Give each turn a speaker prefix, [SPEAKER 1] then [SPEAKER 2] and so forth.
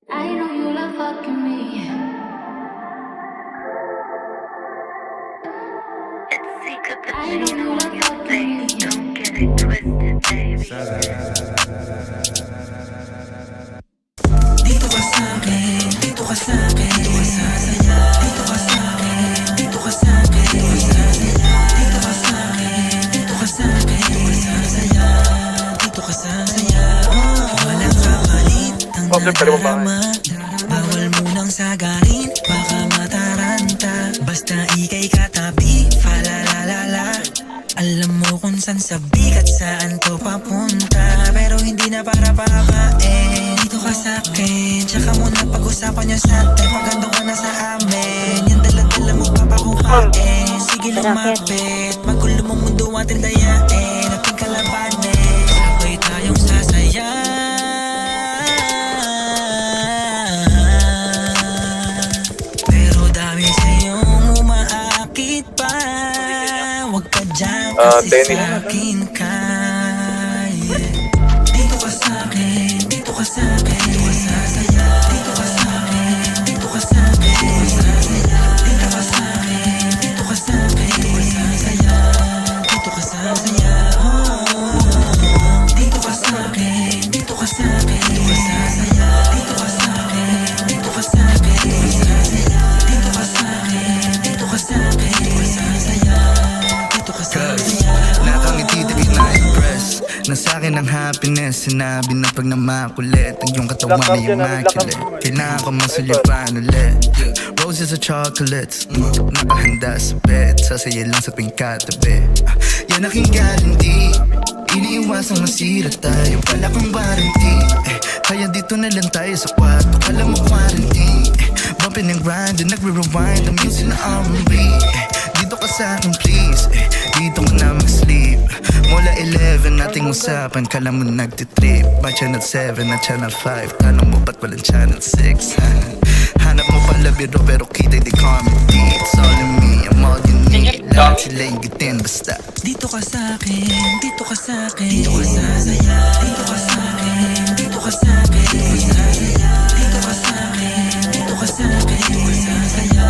[SPEAKER 1] I know you love fucking me. I know you love fucking me.
[SPEAKER 2] Don't get it twisted, baby.
[SPEAKER 3] Dito ka sa'kin, dito ka sa'kin, dito ka sasaya. Dito ka sa'kin, dito ka sa'kin, dito ka sasaya. Dito ka sa'kin, dito ka sa'kin, dito ka sasaya. Dito ka sasaya. Walang kapalit ang nadarama. Bawal munang sagarin, baka mataranta. Basta ika'y katabi, falalalala. Alam mo kung saan sabi at saan to papunta. Pero hindi na para pakain. Dito ka sa'kin, tsaka muna pag-usapan niyo sa'tin. Pagando ka na sa amin, yung dala-dala mo papakuhain. Sige lumapit, magulo mo mundo ating dayain. Ating kalabanin, sabay tayong sasaya. Pero dami sa'yong umaakit pa. Huwag ka dyan kasi sa'kin ka. Dito ka sa'kin, dito ka sa'kin, dito ka sasaya. Dito ka sa'kin, dito ka sa'kin, dito ka sasaya. Dito ka sa'kin, dito ka sa'kin, dito ka sasaya. Dito ka sasaya. Dito ka sa'kin, dito ka sa'kin, dito ka sasaya. Dito ka sa'kin, dito ka sa'kin, dito ka sasaya. Dito ka sa'kin, dito ka sa'kin, dito ka sasaya. Dito ka sasaya.
[SPEAKER 4] Nakangiti tigil na-impress na sa'kin ang happiness. Sinabi na pag namakulit ang iyong katawan ay immaculate. Kailangan ko masulipan ulit. Roses or chocolates, nakahanda sa bed. Sasaya lang sa tuwing katabi. Yan aking guarantee. Iniiwasang masira tayo, pala kong warranty. Kaya dito na lang tayo sa kwarto, kala mo quarantine. Bumping and grinding, nagre-rewind ang music na R&B. Dito ka sa'kin please, dito ka na mag-sleep. Mula 11 nating usapan, kala mo nagtitrip. By channel 7 at channel 5, tanong mo ba't walang channel 6? Hanap mo pala biro pero kita di comedy. It's all in me, I'm all you need. Lahat sila ingitin basta.
[SPEAKER 3] Dito ka sa'kin, dito ka sa'kin, dito ka sasaya. Dito ka sa'kin, dito ka sa'kin, dito ka sasaya. Dito ka sa'kin, dito ka sa'kin, dito ka sasaya.